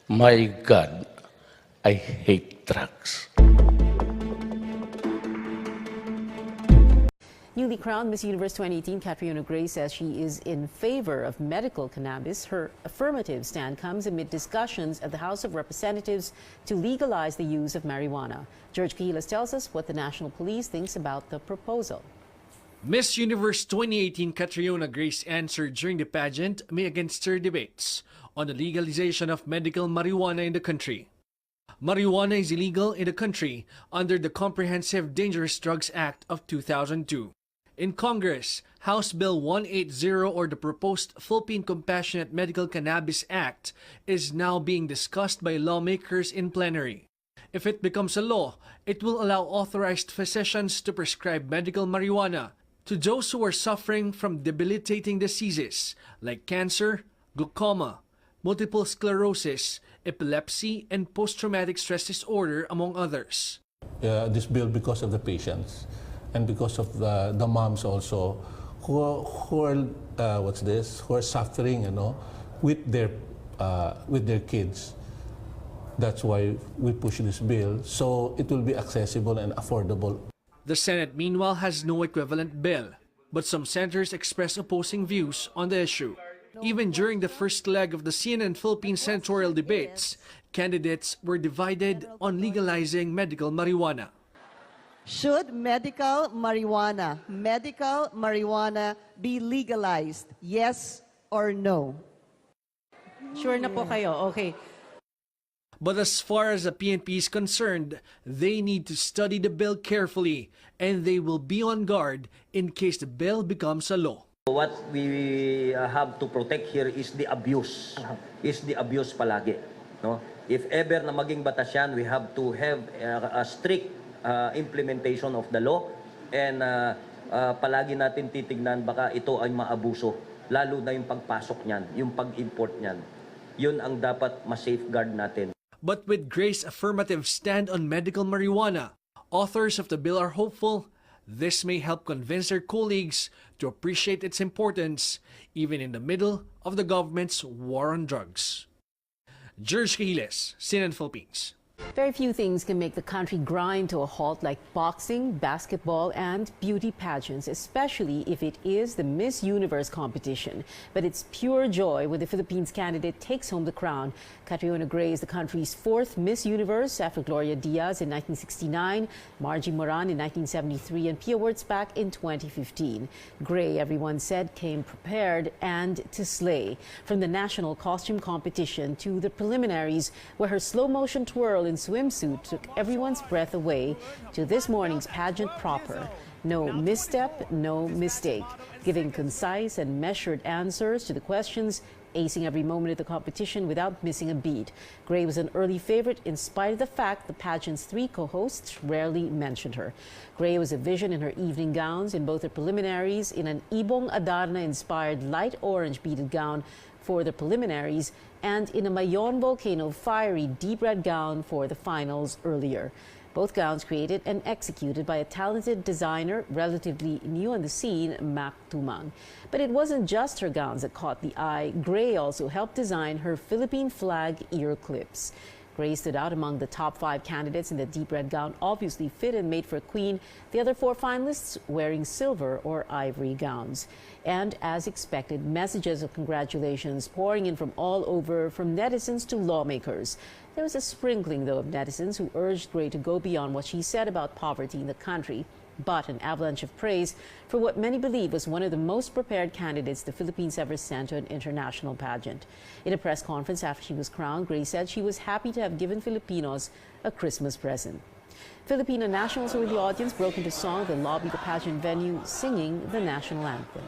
My God, I hate drugs. Newly crowned Miss Universe 2018, Catriona Gray says she is in favor of medical cannabis. Her affirmative stand comes amid discussions at the House of Representatives to legalize the use of marijuana. George Cahilas tells us what the National Police thinks about the proposal. Miss Universe 2018 Catriona Gray's answer during the pageant may against her debates on the legalization of medical marijuana in the country. Marijuana is illegal in the country under the Comprehensive Dangerous Drugs Act of 2002. In Congress, House Bill 180, or the proposed Philippine Compassionate Medical Cannabis Act, is now being discussed by lawmakers in plenary. If it becomes a law, it will allow authorized physicians to prescribe medical marijuana to those who are suffering from debilitating diseases like cancer, glaucoma, multiple sclerosis, epilepsy, and post-traumatic stress disorder, among others. This bill because of the patients and because of the moms also who are suffering, with their kids. That's why we push this bill, so it will be accessible and affordable. The Senate, meanwhile, has no equivalent bill, but some senators express opposing views on the issue. Even during the first leg of the CNN Philippines senatorial debates, candidates were divided on legalizing medical marijuana. Should medical marijuana be legalized? Yes or no? Sure na po kayo. Okay. But as far as the PNP is concerned, they need to study the bill carefully, and they will be on guard in case the bill becomes a law. What we have to protect here is the abuse. Is the abuse palagi. No? If ever na maging batas yan, we have to have a strict implementation of the law, and palagi natin titignan baka ito ay maabuso, lalo na yung pagpasok niyan, yung pag-import niyan. Yun ang dapat ma-safeguard natin. But with Gray's affirmative stand on medical marijuana, authors of the bill are hopeful this may help convince their colleagues to appreciate its importance even in the middle of the government's war on drugs. George Cahilas, CNN Philippines. Very few things can make the country grind to a halt like boxing, basketball, and beauty pageants, especially if it is the Miss Universe competition. But it's pure joy when the Philippines candidate takes home the crown. Catriona Gray is the country's fourth Miss Universe after Gloria Diaz in 1969, Margie Moran in 1973, and Pia Wurtzbach in 2015. Gray, everyone said, came prepared and to slay. From the national costume competition to the preliminaries, where her slow-motion twirl in swimsuit took everyone's breath away, to this morning's pageant proper. No misstep, no mistake, giving concise and measured answers to the questions, acing every moment of the competition without missing a beat. Gray was an early favorite in spite of the fact the pageant's three co-hosts rarely mentioned her. Gray was a vision in her evening gowns in both the preliminaries, in an Ibong Adarna-inspired light orange beaded gown for the preliminaries, and in a Mayon Volcano fiery deep red gown for the finals earlier. Both gowns created and executed by a talented designer relatively new on the scene, Mac Tumang. But it wasn't just her gowns that caught the eye. Gray also helped design her Philippine flag ear clips. Gray stood out among the top 5 candidates in the deep red gown, obviously fit and made for a queen. The other 4 finalists wearing silver or ivory gowns. And as expected, messages of congratulations pouring in from all over, from netizens to lawmakers. There was a sprinkling, though, of netizens who urged Gray to go beyond what she said about poverty in the country, but an avalanche of praise for what many believe was one of the most prepared candidates the Philippines ever sent to an international pageant. In a press conference after she was crowned, Gray said she was happy to have given Filipinos a Christmas present. Filipino nationals who were in the audience broke into song that lobbied the pageant venue, singing the national anthem.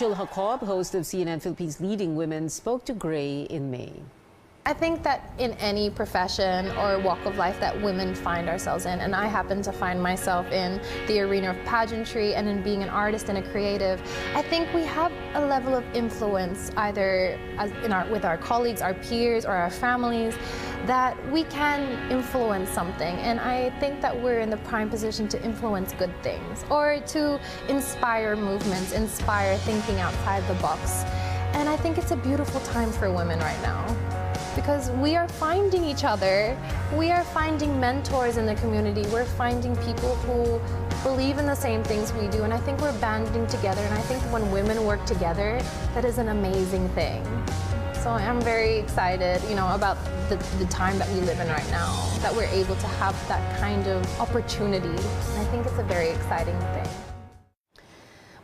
Angel Jacob, host of CNN Philippines Leading Women, spoke to Gray in May. I think that in any profession or walk of life that women find ourselves in, and I happen to find myself in the arena of pageantry and in being an artist and a creative, I think we have a level of influence either with our colleagues, our peers, or our families that we can influence something. And I think that we're in the prime position to influence good things or to inspire movements, inspire thinking outside the box. And I think it's a beautiful time for women right now, because we are finding each other. We are finding mentors in the community. We're finding people who believe in the same things we do. And I think we're banding together. And I think when women work together, that is an amazing thing. So I'm very excited, about the time that we live in right now, that we're able to have that kind of opportunity. And I think it's a very exciting thing.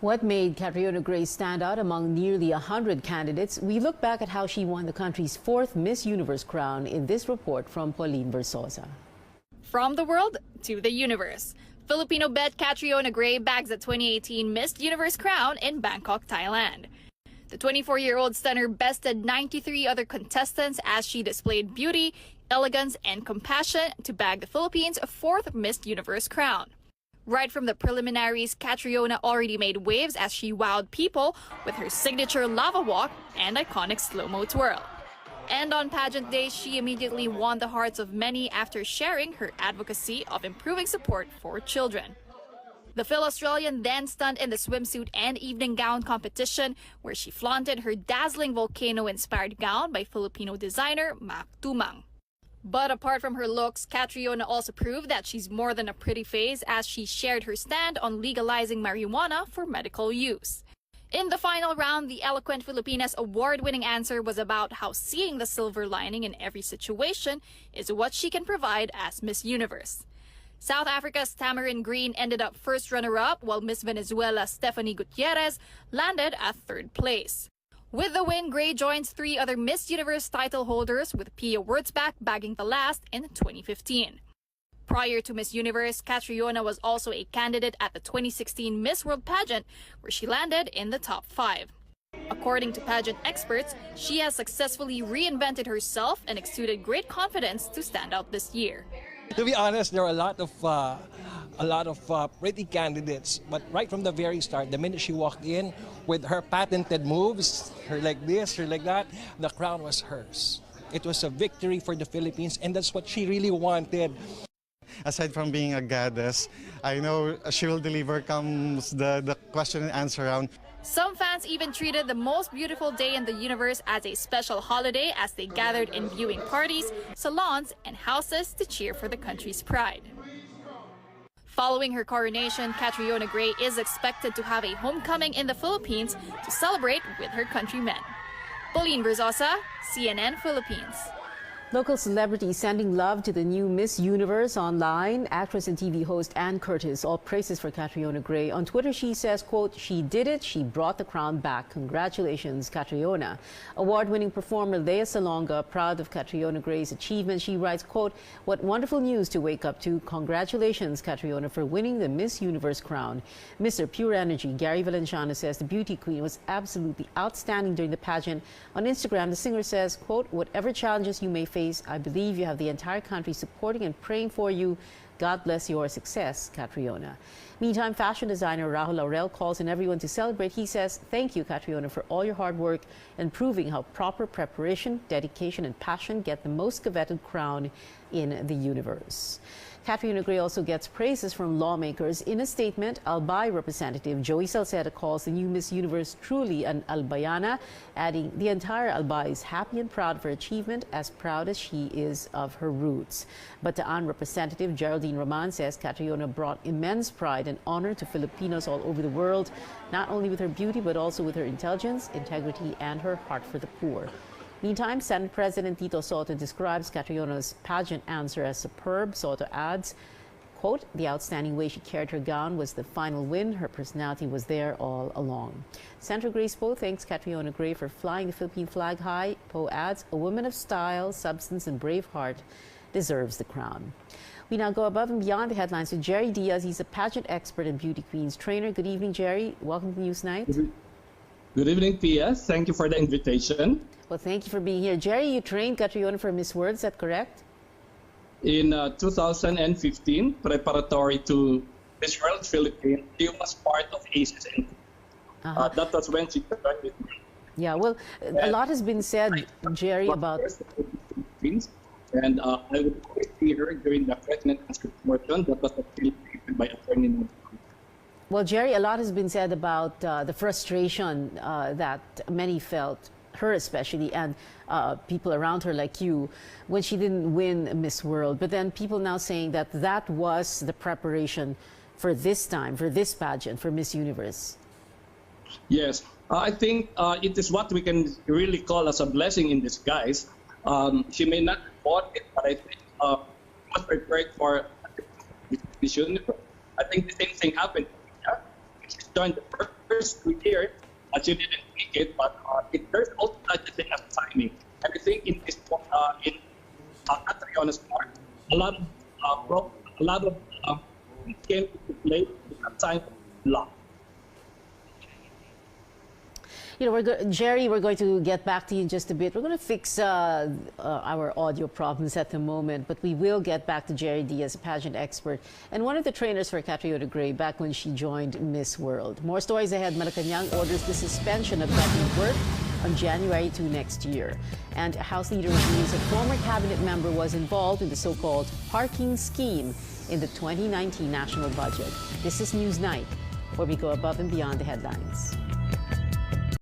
What made Catriona Gray stand out among nearly 100 candidates? We look back at how she won the country's 4th Miss Universe crown in this report from Pauline Versosa. From the world to the universe, Filipino bet Catriona Gray bags a 2018 Miss Universe crown in Bangkok, Thailand. The 24-year-old stunner bested 93 other contestants as she displayed beauty, elegance, and compassion to bag the Philippines' 4th Miss Universe crown. Right from the preliminaries, Catriona already made waves as she wowed people with her signature lava walk and iconic slow-mo twirl. And on pageant day, she immediately won the hearts of many after sharing her advocacy of improving support for children. The Phil-Australian then stunned in the swimsuit and evening gown competition, where she flaunted her dazzling volcano-inspired gown by Filipino designer Mac Tumang. But apart from her looks, Catriona also proved that she's more than a pretty face as she shared her stand on legalizing marijuana for medical use. In the final round, the eloquent Filipina's award-winning answer was about how seeing the silver lining in every situation is what she can provide as Miss Universe. South Africa's Tamarin Green ended up first runner-up, while Miss Venezuela's Stephanie Gutierrez landed at 3rd place. With the win, Gray joins 3 other Miss Universe title holders, with Pia Wurtzbach bagging the last in 2015. Prior to Miss Universe, Catriona was also a candidate at the 2016 Miss World pageant, where she landed in the top 5. According to pageant experts, she has successfully reinvented herself and exuded great confidence to stand out this year. To be honest, there are a lot of pretty candidates, but right from the very start, the minute she walked in with her patented moves, her like this, her like that, the crown was hers. It was a victory for the Philippines, and that's what she really wanted. Aside from being a goddess, I know she will deliver comes the question and answer round. Some fans even treated the most beautiful day in the universe as a special holiday as they gathered in viewing parties, salons, and houses to cheer for the country's pride. Following her coronation, Catriona Gray is expected to have a homecoming in the Philippines to celebrate with her countrymen. Pauline Versosa, CNN Philippines. Local celebrities sending love to the new Miss Universe online. Actress and TV host Ann Curtis, all praises for Catriona Gray. On Twitter, she says, quote, "She did it. She brought the crown back. Congratulations, Catriona." Award-winning performer Lea Salonga, proud of Catriona Gray's achievement. She writes, quote, "What wonderful news to wake up to. Congratulations, Catriona, for winning the Miss Universe crown." Mr. Pure Energy, Gary Valenciano, says the beauty queen was absolutely outstanding during the pageant. On Instagram, the singer says, quote, "Whatever challenges you may face, I believe you have the entire country supporting and praying for you. God bless your success, Catriona." Meantime, fashion designer Rahul Laurel calls on everyone to celebrate. He says, "Thank you, Catriona, for all your hard work and proving how proper preparation, dedication, and passion get the most coveted crown in the universe." Catriona Gray also gets praises from lawmakers. In a statement, Albay Representative Joey Salceda calls the new Miss Universe truly an Albayana, adding, "The entire Albay is happy and proud of her achievement, as proud as she is of her roots." Bataan Representative Geraldine Roman says Catriona brought immense pride and honor to Filipinos all over the world, not only with her beauty, but also with her intelligence, integrity, and her heart for the poor. Meantime, Senate President Tito Soto describes Catriona's pageant answer as superb. Soto adds, quote, "The outstanding way she carried her gown was the final win. Her personality was there all along." Senator Grace Poe thanks Catriona Gray for flying the Philippine flag high. Poe adds, "A woman of style, substance, and brave heart deserves the crown." We now go above and beyond the headlines with Jerry Diaz. He's a pageant expert and beauty queens trainer. Good evening, Jerry. Welcome to Newsnight. Good evening, Pia. Thank you for the invitation. Well, thank you for being here. Jerry, you trained Catriona for Miss World, is that correct? In 2015, preparatory to Miss World Philippines, she was part of ACES. That was when she joined with me. Yeah, well, a lot has been said, Jerry, about... And I would always see her during the question and answer portion that was facilitated by Attorney Noel. Well, Jerry, a lot has been said about the frustration that many felt, her especially, and people around her like you, when she didn't win Miss World. But then people now saying that that was the preparation for this time, for this pageant, for Miss Universe. Yes, I think it is what we can really call as a blessing in disguise. She may not have bought it, but I think was prepared for Miss Universe. I think the same thing happened. She joined the first 2 years, she didn't make it, but there's also such a thing as timing. And I think in this in Catriona's part, a lot of came to play at time of luck. You know, Jerry, we're going to get back to you in just a bit. We're going to fix our audio problems at the moment, but we will get back to Jerry Diaz, a pageant expert, and one of the trainers for Catriona Gray back when she joined Miss World. More stories ahead. Malacanang orders the suspension of government work on January 2 next year. And House Leader believes a former cabinet member was involved in the so-called parking scheme in the 2019 national budget. This is Newsnight, where we go above and beyond the headlines.